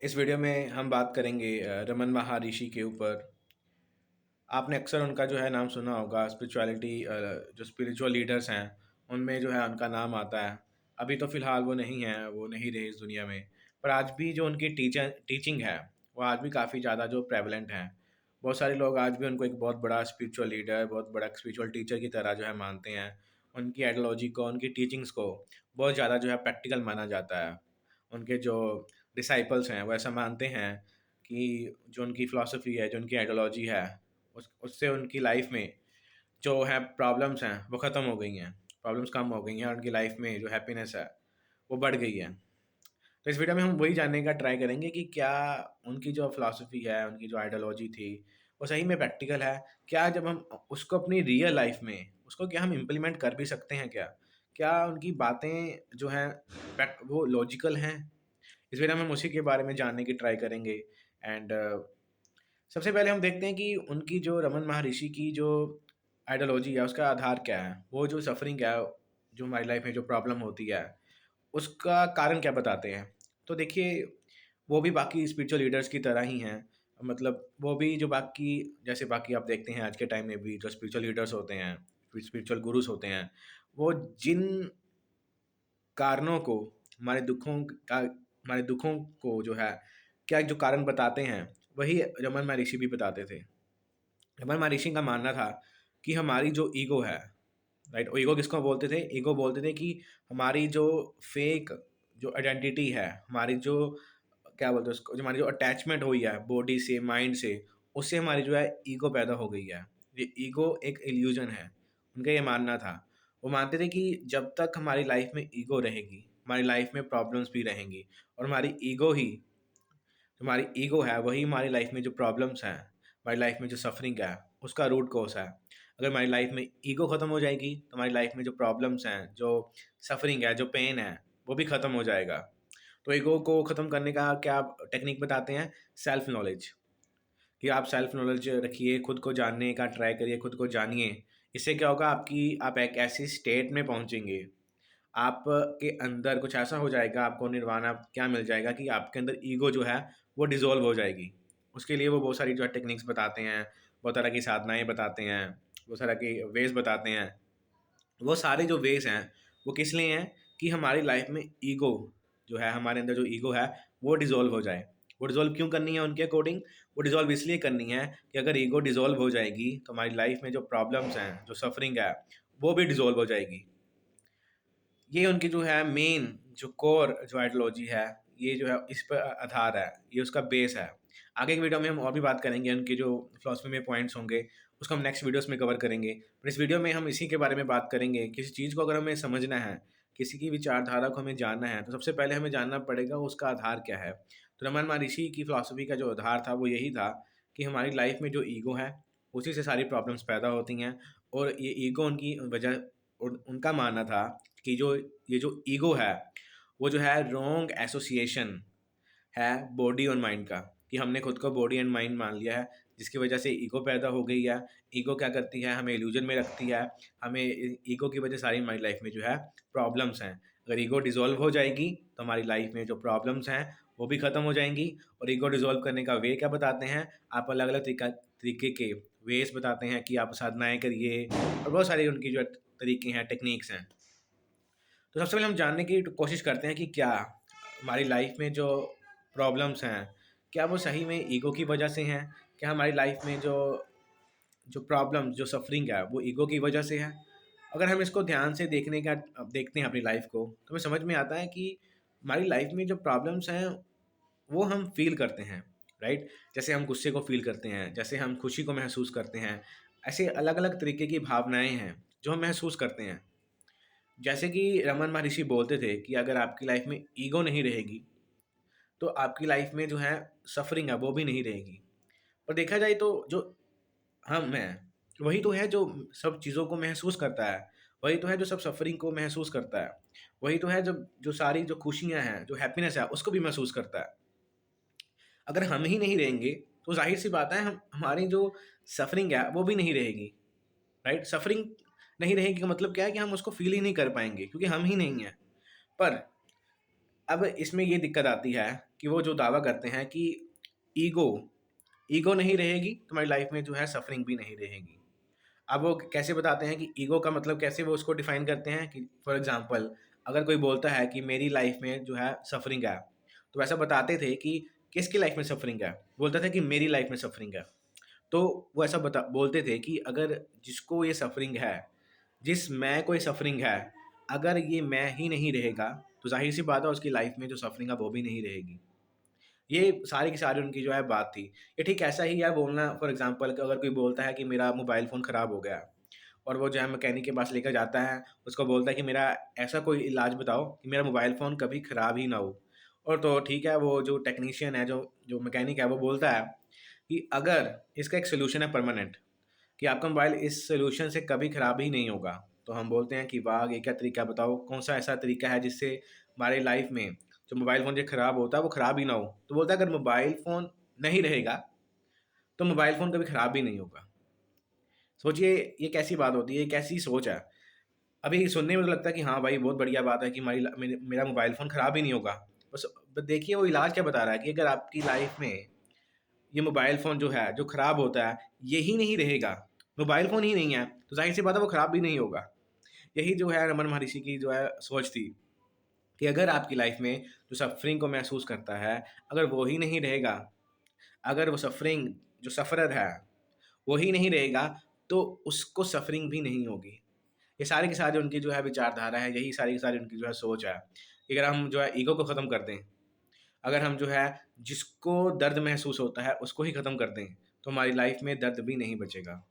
इस वीडियो में हम बात करेंगे रमन महर्षि के ऊपर। आपने अक्सर उनका जो है नाम सुना होगा। स्पिरिचुअलिटी जो स्पिरिचुअल लीडर्स हैं उनमें जो है उनका नाम आता है। अभी तो फ़िलहाल वो नहीं हैं, वो नहीं रहे इस दुनिया में। पर आज भी जो उनकी टीचिंग है वो आज भी काफ़ी ज़्यादा जो प्रेवलेंट है। बहुत सारे लोग आज भी उनको एक बहुत बड़ा स्पिरिचुअल लीडर, बहुत बड़ा स्पिरिचुअल टीचर की तरह जो है मानते हैं। उनकी आइडियोलॉजी को, उनकी टीचिंग्स को बहुत ज़्यादा जो है प्रैक्टिकल माना जाता है। उनके जो डिसाइपल्स हैं वो ऐसा मानते हैं कि जो उनकी फ़िलॉसफ़ी है, जो उनकी आइडियोलॉजी है, उस उससे उनकी लाइफ़ में जो है प्रॉब्लम्स हैं वो ख़त्म हो गई हैं। प्रॉब्लम्स कम हो गई हैं और उनकी लाइफ़ में जो हैप्पीनेस है वो बढ़ गई है। तो इस वीडियो में हम वही जानने का ट्राई करेंगे कि क्या उनकी जो फ़िलॉसफ़ी है, उनकी जो आइडियोलॉजी थी, वो सही में प्रैक्टिकल है? क्या जब हम उसको अपनी रियल लाइफ़ में उसको क्या हम इम्प्लीमेंट कर भी सकते हैं क्या? क्या उनकी बातें जो हैं वो लॉजिकल हैं? इस वीडियो में हम उसी के बारे में जानने की ट्राई करेंगे। एंड सबसे पहले हम देखते हैं कि उनकी जो रमन महर्षि की जो आइडियोलॉजी है उसका आधार क्या है। वो जो सफ़रिंग है, जो हमारी लाइफ में जो प्रॉब्लम होती है, उसका कारण क्या बताते हैं। तो देखिए, वो भी बाकी स्पिरिचुअल लीडर्स की तरह ही हैं। मतलब वो भी जो बाकी, जैसे बाकी आप देखते हैं आज के टाइम में भी जो स्पिरिचुअल लीडर्स होते हैं, स्पिरिचुअल गुरुस होते हैं, वो जिन कारणों को, हमारे दुखों को जो है, क्या जो कारण बताते हैं, वही रमन महर्षि भी बताते थे। रमन महर्षि का मानना था कि हमारी जो ईगो है, राइट? ईगो किसको बोलते थे? ईगो बोलते थे कि हमारी जो फेक जो आइडेंटिटी है, हमारी जो क्या बोलते हैं उसको, जो हमारी जो अटैचमेंट हुई है बॉडी से, माइंड से, उससे हमारी जो है ईगो पैदा हो गई है। ये ईगो एक इल्यूजन है, उनका ये मानना था। वो मानते थे कि जब तक हमारी लाइफ में ईगो रहेगी, हमारी लाइफ में प्रॉब्लम्स भी रहेंगी और हमारी ईगो है वही हमारी लाइफ में जो प्रॉब्लम्स हैं, हमारी लाइफ में जो सफरिंग है, उसका रूट कॉज है। अगर हमारी लाइफ में ईगो ख़त्म हो जाएगी तो हमारी लाइफ में जो प्रॉब्लम्स हैं, जो सफरिंग है, जो पेन है, वो भी ख़त्म हो जाएगा। तो ईगो को ख़त्म करने का क्या टेक्निक बताते हैं? Self knowledge. कि आप सेल्फ नॉलेज रखिए, खुद को जानने का ट्राई करिए, खुद को जानिए। इससे क्या होगा, आप एक ऐसी स्टेट में पहुँचेंगे, आपके अंदर कुछ ऐसा हो जाएगा, आपको निर्वाणा क्या मिल जाएगा कि आपके अंदर ईगो जो है वो डिसॉल्व हो जाएगी। उसके लिए वो बहुत सारी जो है टेक्निक्स बताते हैं, बहुत तरह की साधनाएँ बताते हैं, बहुत तरह के वेज़ बताते हैं। वो सारे जो वेज़ हैं, वो किस लिए हैं? कि हमारी लाइफ़ में ईगो जो है, हमारे अंदर जो ईगो है, वो डिसॉल्व हो जाए। वो डिसॉल्व क्यों करनी है उनके अकॉर्डिंग? वो डिसॉल्व इसलिए करनी है कि अगर ईगो डिसॉल्व हो जाएगी, तो हमारी लाइफ़ में जो प्रॉब्लम्स हैं, जो सफ़रिंग है, वो भी डिसॉल्व हो जाएगी। ये उनकी जो है मेन जो कोर जो आइडियोलॉजी है, ये जो है इस पर आधार है, ये उसका बेस है। आगे की वीडियो में हम और भी बात करेंगे, उनकी जो फिलॉसफी में पॉइंट्स होंगे, उसको हम नेक्स्ट वीडियोस में कवर करेंगे। पर इस वीडियो में हम इसी के बारे में बात करेंगे। किसी चीज़ को अगर हमें समझना है, किसी की विचारधारा को हमें जानना है, तो सबसे पहले हमें जानना पड़ेगा उसका आधार क्या है। तो रमन महर्षि की फिलॉसफी का जो आधार था वो यही था कि हमारी लाइफ में जो ईगो है, उसी से सारी प्रॉब्लम्स पैदा होती हैं। और ये ईगो उनकी वजह, उनका मानना था कि जो ये जो ईगो है, वो जो है रॉन्ग एसोसिएशन है बॉडी और माइंड का। कि हमने खुद को बॉडी एंड माइंड मान लिया है, जिसकी वजह से ईगो पैदा हो गई है। ईगो क्या करती है? हमें इल्यूजन में रखती है। हमें ईगो की वजह सारी हमारी लाइफ में जो है प्रॉब्लम्स हैं। अगर ईगो डिसॉल्व हो जाएगी तो हमारी लाइफ में जो प्रॉब्लम्स हैं वो भी ख़त्म हो जाएंगी। और ईगो डिसॉल्व करने का वे क्या बताते हैं? आप अलग अलग तरीके के वेज बताते हैं कि आप साधनाएँ करिए, और बहुत सारी उनकी जो तरीके हैं, टेक्निक्स हैं। तो सबसे पहले हम जानने की कोशिश करते हैं कि क्या हमारी लाइफ में जो प्रॉब्लम्स हैं, क्या वो सही में ईगो की वजह से हैं? क्या हमारी लाइफ में जो जो प्रॉब्लम, जो सफरिंग है, वो ईगो की वजह से है? अगर हम इसको ध्यान से देखते हैं अपनी लाइफ को, तो हमें समझ में आता है कि हमारी लाइफ में जो प्रॉब्लम्स हैं वो हम फील करते हैं, राइट? जैसे हम गुस्से को फील करते हैं, जैसे हम खुशी को महसूस करते हैं। ऐसे अलग अलग तरीके की भावनाएं हैं जो हम महसूस करते हैं। जैसे कि रमन महर्षि बोलते थे कि अगर आपकी लाइफ में ईगो नहीं रहेगी, तो आपकी लाइफ में जो है सफ़रिंग है वो भी नहीं रहेगी। और देखा जाए तो जो हम हैं, वही तो है जो सब चीज़ों को महसूस करता है, वही तो है जो सब सफ़रिंग को महसूस करता है, वही तो है जब जो सारी जो खुशियाँ हैं, जो हैप्पीनेस है, उसको भी महसूस करता है। अगर हम ही नहीं रहेंगे, तो ज़ाहिर-सी बात है हम हमारी जो सफ़रिंग है वो भी नहीं रहेगी, राइट? सफ़रिंग नहीं रहेगी का मतलब क्या है कि हम उसको फ़ील ही नहीं कर पाएँगे क्योंकि हम ही नहीं हैं। पर अब इसमें ये दिक्कत आती है कि वो जो दावा करते हैं कि ईगो ईगो नहीं रहेगी, तुम्हारी लाइफ में जो है सफरिंग भी नहीं रहेगी। अब वो कैसे बताते हैं कि ईगो का मतलब कैसे वो उसको डिफाइन करते हैं कि फॉर एग्जांपल अगर कोई बोलता है कि मेरी लाइफ में जो है सफरिंग है, तो वैसा बताते थे कि किसकी लाइफ में सफरिंग है? बोलता था कि मेरी लाइफ में सफरिंग है। तो वो ऐसा बता बोलते थे कि अगर जिसको ये सफरिंग है, जिस मैं को ये सफरिंग है, अगर ये मैं ही नहीं रहेगा, तो ज़ाहिर-सी बात है उसकी लाइफ में जो सफरिंग है वो भी नहीं रहेगी। ये सारी की सारी उनकी जो है बात थी। ये ठीक ऐसा ही है बोलना फॉर एग्ज़ाम्पल कि अगर कोई बोलता है कि मेरा मोबाइल फ़ोन ख़राब हो गया है और वो जो है मैकेनिक के पास लेकर जाता है, उसको बोलता है कि मेरा ऐसा कोई इलाज बताओ कि मेरा मोबाइल फ़ोन कभी ख़राब ही ना हो। और तो ठीक है, वो जो टेक्नीशियन है, जो जो मैकेनिक है, वो बोलता है कि अगर इसका एक सॉल्यूशन है परमानेंट, कि आपका मोबाइल इस सॉल्यूशन से कभी ख़राब ही नहीं होगा। तो हम बोलते हैं कि वाह! ये क्या तरीका बताओ, कौन-सा ऐसा तरीका है जिससे हमारी लाइफ़ में जो मोबाइल फ़ोन जो ख़राब होता है वो ख़राब ही ना हो। तो बोलता है अगर मोबाइल फ़ोन नहीं रहेगा, तो मोबाइल फ़ोन कभी ख़राब भी नहीं होगा। सोचिए ये कैसी बात होती है, ये कैसी सोच है। अभी सुनने में तो लगता है कि हाँ भाई, बहुत बढ़िया बात है कि हमारी मेरा मोबाइल फ़ोन ख़राब ही नहीं होगा। बस देखिए वो इलाज क्या बता रहा है कि अगर आपकी लाइफ़ में ये मोबाइल फ़ोन जो है, जो ख़राब होता है, यही नहीं रहेगा, मोबाइल फ़ोन ही नहीं है, तो ज़ाहिर-सी बात है वो ख़राब भी नहीं होगा। यही जो है रमन महर्षि की जो है सोच थी कि अगर आपकी लाइफ़ में जो सफ़रिंग को महसूस करता है, अगर वो ही नहीं रहेगा, अगर वो सफ़रिंग जो सफ़रर है, वो ही नहीं रहेगा, तो उसको सफ़रिंग भी नहीं होगी। ये सारी की सारी उनकी जो है विचारधारा है, यही सारी की सारी उनकी जो है सोच है, कि अगर हम जो है ईगो को ख़त्म कर दें, अगर हम जो है जिसको दर्द महसूस होता है, उसको ही ख़त्म कर दें, तो हमारी लाइफ़ में दर्द भी नहीं बचेगा।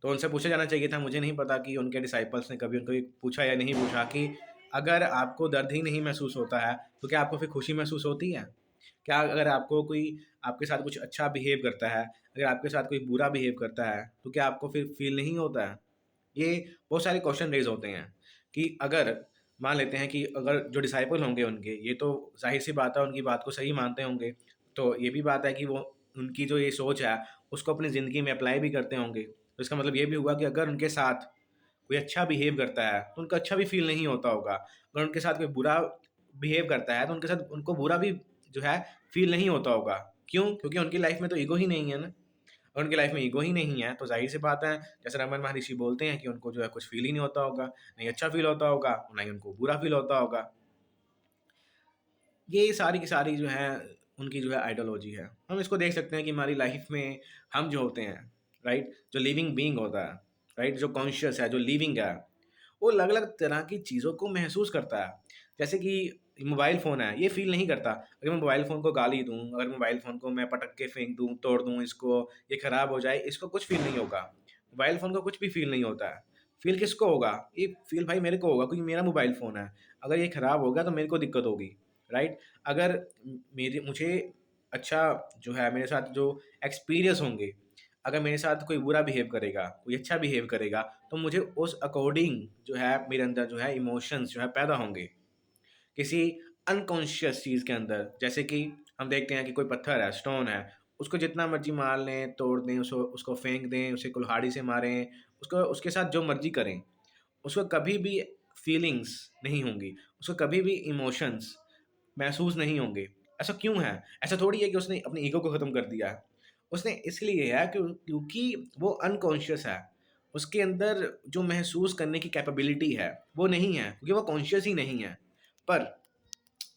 तो उनसे पूछा जाना चाहिए था, मुझे नहीं पता कि उनके डिसाइपल्स ने कभी उनको ये पूछा या नहीं पूछा कि अगर आपको दर्द ही नहीं महसूस होता है, तो क्या आपको फिर खुशी महसूस होती है? क्या अगर आपको कोई आपके साथ कुछ अच्छा बिहेव करता है, अगर आपके साथ कोई बुरा बिहेव करता है, तो क्या आपको फिर फ़ील नहीं होता है? ये बहुत सारे क्वेश्चन रेज़ होते हैं कि अगर मान लेते हैं कि अगर जो डिसाइपल होंगे उनके, ये तो ज़ाहिर-सी बात है उनकी बात को सही मानते होंगे। तो ये भी बात है कि वो उनकी जो ये सोच है, उसको अपनी ज़िंदगी में अप्लाई भी करते होंगे। तो इसका मतलब ये भी हुआ कि अगर उनके साथ कोई अच्छा बिहेव करता है, तो उनको अच्छा भी फ़ील नहीं होता होगा। अगर उनके साथ कोई बुरा बिहेव करता है, तो उनके साथ उनको बुरा भी जो है फ़ील नहीं होता होगा। क्यों? क्योंकि उनकी लाइफ़ में तो ईगो ही नहीं है ना। और उनकी लाइफ में ईगो ही नहीं है, तो ज़ाहिर-सी बात है, जैसे रमन महर्षि बोलते हैं कि उनको जो है कुछ फ़ील ही नहीं होता होगा, नहीं अच्छा फ़ील होता होगा, ना ही उनको बुरा फ़ील होता होगा। ये सारी की सारी जो है उनकी जो है आइडियोलॉजी है। हम इसको देख सकते हैं कि हमारी लाइफ में हम जो होते हैं, राइट? जो लिविंग बीइंग होता है, राइट? जो कॉन्शियस है, जो लिविंग है, वो अलग-अलग तरह की चीज़ों को महसूस करता है। जैसे कि मोबाइल फ़ोन है, ये फ़ील नहीं करता। अगर मैं मोबाइल फ़ोन को गाली दूँ, अगर मोबाइल फ़ोन को मैं पटक के फेंक दूँ, तोड़ दूँ इसको, ये खराब हो जाए, इसको कुछ फ़ील नहीं होगा। मोबाइल फ़ोन को कुछ भी फ़ील नहीं होता है। फ़ील किसको होगा? ये फ़ील भाई मेरे को होगा क्योंकि मेरा मोबाइल फ़ोन है। अगर ये खराब हो गया तो मेरे को दिक्कत होगी, राइट? अगर मेरे मुझे अच्छा जो है मेरे साथ जो एक्सपीरियंस होंगे, अगर मेरे साथ कोई बुरा बिहेव करेगा, कोई अच्छा बिहेव करेगा, तो मुझे उस अकॉर्डिंग जो है मेरे अंदर जो है इमोशंस जो है पैदा होंगे। किसी अनकॉन्शियस चीज़ के अंदर, जैसे कि हम देखते हैं कि कोई पत्थर है, स्टोन है, उसको जितना मर्ज़ी मार लें, तोड़ दें, उसको उसको फेंक दें, उसे कुल्हाड़ी से मारें, उसको उसके साथ जो मर्ज़ी करें, उसको कभी भी फीलिंग्स नहीं होंगी, उसको कभी भी इमोशंस महसूस नहीं होंगे। ऐसा क्यों है? ऐसा थोड़ी है कि उसने अपनी ईगो को ख़त्म कर दिया है। उसने इसलिए है क्योंकि वो अनकॉन्शियस है। उसके अंदर जो महसूस करने की कैपेबिलिटी है, वो नहीं है क्योंकि वो कॉन्शियस ही नहीं है। पर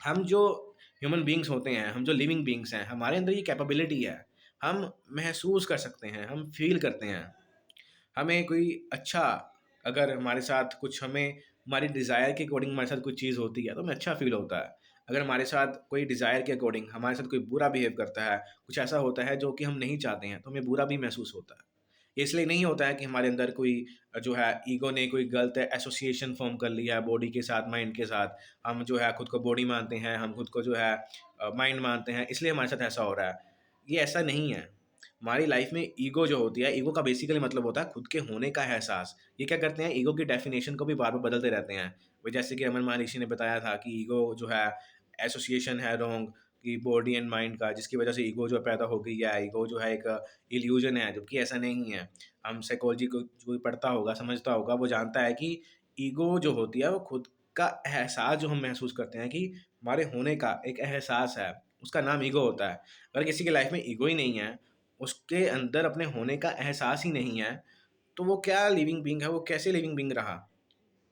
हम जो ह्यूमन बीइंग्स होते हैं, हम जो लिविंग बीइंग्स हैं, हमारे अंदर ये कैपेबिलिटी है। हम महसूस कर सकते हैं, हम फ़ील करते हैं। हमें कोई अच्छा अगर हमारे साथ कुछ हमें हमारी डिज़ायर के अकॉर्डिंग हमारे साथ कोई चीज़ होती है, तो हमें अच्छा फ़ील होता है। अगर हमारे साथ कोई डिज़ायर के अकॉर्डिंग हमारे साथ कोई बुरा बिहेव करता है, कुछ ऐसा होता है जो कि हम नहीं चाहते हैं, तो हमें बुरा भी महसूस होता है। ये इसलिए नहीं होता है कि हमारे अंदर कोई जो है ईगो ने कोई गलत एसोसिएशन फ़ॉर्म कर लिया है बॉडी के साथ, माइंड के साथ। हम जो है खुद को बॉडी मानते हैं, हम खुद को जो है माइंड मानते हैं, इसलिए हमारे साथ ऐसा हो रहा है। ये ऐसा नहीं है। हमारी लाइफ में ईगो जो होती है, ईगो का बेसिकली मतलब होता है खुद के होने का एहसास। ये क्या करते हैं, ईगो की डेफिनेशन को भी बार-बार बदलते रहते हैं। वही जैसे कि रमन महर्षि ने बताया था कि ईगो जो है एसोसिएशन है रॉन्ग कि बॉडी एंड माइंड का, जिसकी वजह से ईगो जो पैदा हो गई है। ईगो जो है एक इल्यूज़न है, जबकि ऐसा नहीं है। हम साइकोलॉजी को जो कोई पढ़ता होगा, समझता होगा, वो जानता है कि ईगो जो होती है वो खुद का एहसास जो हम महसूस करते हैं कि हमारे होने का एक एहसास है, उसका नाम ईगो होता है। अगर किसी की लाइफ में ईगो ही नहीं है, उसके अंदर अपने होने का एहसास ही नहीं है, तो वो क्या लिविंग बीइंग है, वो कैसे लिविंग बीइंग रहा,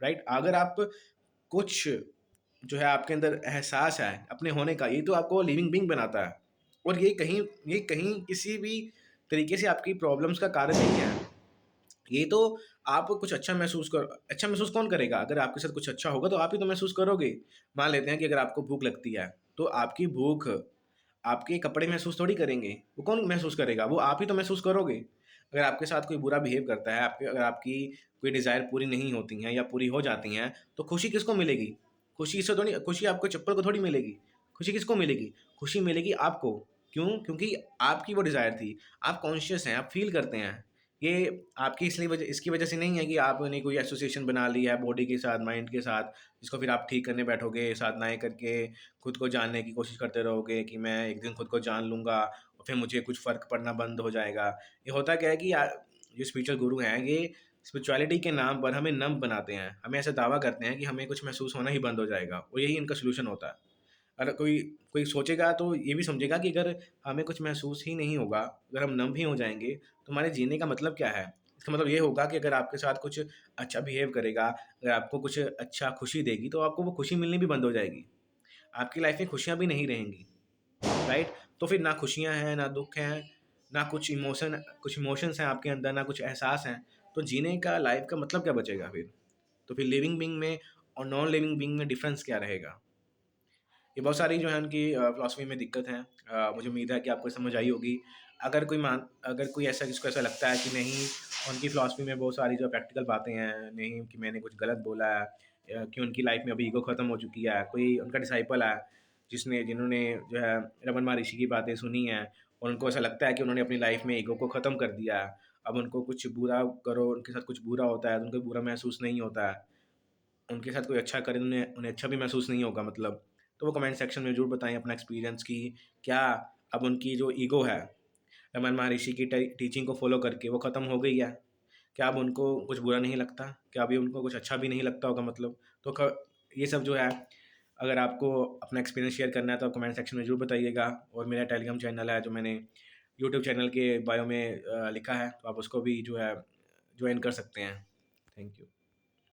राइट? अगर आप कुछ जो है आपके अंदर एहसास है अपने होने का, ये तो आपको लिविंग बीइंग बनाता है। और ये कहीं किसी भी तरीके से आपकी प्रॉब्लम्स का कारण नहीं है। ये तो आप कुछ अच्छा महसूस कौन करेगा? अगर आपके साथ कुछ अच्छा होगा तो आप ही तो महसूस करोगे। मान लेते हैं कि अगर आपको भूख लगती है, तो आपकी भूख आपके कपड़े महसूस थोड़ी करेंगे, वो कौन महसूस करेगा? वो आप ही तो महसूस करोगे। अगर आपके साथ कोई बुरा बिहेव करता है, अगर आपकी कोई डिज़ायर पूरी नहीं होती हैं या पूरी हो जाती हैं, तो खुशी किसको मिलेगी? खुशी आपको चप्पल को थोड़ी मिलेगी। खुशी किसको मिलेगी? खुशी मिलेगी आपको। क्यों? क्योंकि आपकी वो डिज़ायर थी। आप कॉन्शियस हैं, आप फ़ील करते हैं। ये आपकी इसकी वजह से नहीं है कि आपने कोई एसोसिएशन बना ली है बॉडी के साथ, माइंड के साथ, जिसको फिर आप ठीक करने बैठोगे, साधनाएँ करके खुद को जानने की कोशिश करते रहोगे कि मैं एक दिन खुद को जान लूँगा और फिर मुझे कुछ फ़र्क पड़ना बंद हो जाएगा। ये होता क्या है कि जो स्पिरिचुअल गुरु हैं, ये स्पिरिचुअलिटी के नाम पर हमें नंब बनाते हैं। हमें ऐसा दावा करते हैं कि हमें कुछ महसूस होना ही बंद हो जाएगा और यही इनका सॉल्यूशन होता है। अगर कोई कोई सोचेगा तो ये भी समझेगा कि अगर हमें कुछ महसूस ही नहीं होगा, अगर हम नंब ही हो जाएँगे, तो हमारे जीने का मतलब क्या है? इसका मतलब ये होगा कि अगर आपके साथ कुछ अच्छा बिहेव करेगा, अगर आपको कुछ अच्छा खुशी देगी, तो आपको वो खुशी मिलनी भी बंद हो जाएगी। आपकी लाइफ़ में खुशियाँ भी नहीं रहेंगी, राइट? तो फिर ना खुशियाँ हैं, ना दुःख हैं, ना कुछ इमोशंस हैं आपके अंदर, ना कुछ एहसास हैं, तो जीने का लाइफ़ का मतलब क्या बचेगा फिर? तो फिर लिविंग बीइंग में और नॉन लिविंग बीइंग में डिफ़रेंस क्या रहेगा? ये बहुत सारी जो है उनकी फ़िलॉसफ़ी में दिक्कत है। मुझे उम्मीद है कि आपको समझ आई होगी। अगर कोई ऐसा जिसको ऐसा लगता है कि नहीं, उनकी फ़िलॉसफ़ी में बहुत सारी जो प्रैक्टिकल बातें हैं, नहीं कि मैंने कुछ गलत बोला है कि उनकी लाइफ़ में अभी ईगो ख़त्म हो चुकी है। कोई उनका डिसाइपल है जिन्होंने जो है रमन महर्षि की बातें सुनी हैं और उनको ऐसा लगता है कि उन्होंने अपनी लाइफ़ में ईगो को ख़त्म कर दिया है। अब उनको कुछ बुरा करो, उनके साथ कुछ बुरा होता है तो उनको बुरा महसूस नहीं होता है। उनके साथ कोई अच्छा करे, उन्हें उन्हें अच्छा भी महसूस नहीं होगा मतलब। तो वो कमेंट सेक्शन में ज़रूर बताएँ अपना एक्सपीरियंस कि क्या अब उनकी जो ईगो है, रमन महर्षि की टीचिंग को फ़ॉलो करके वो ख़त्म हो गई है? क्या अब उनको कुछ बुरा नहीं लगता? क्या अभी उनको कुछ अच्छा भी नहीं लगता होगा मतलब? तो ये सब जो है, अगर आपको अपना एक्सपीरियंस शेयर करना है तो आप कमेंट सेक्शन में ज़रूर बताइएगा। और मेरा टेलीग्राम चैनल है जो मैंने यूट्यूब चैनल के बायो में लिखा है, तो आप उसको भी जो है जॉइन कर सकते हैं। Thank you.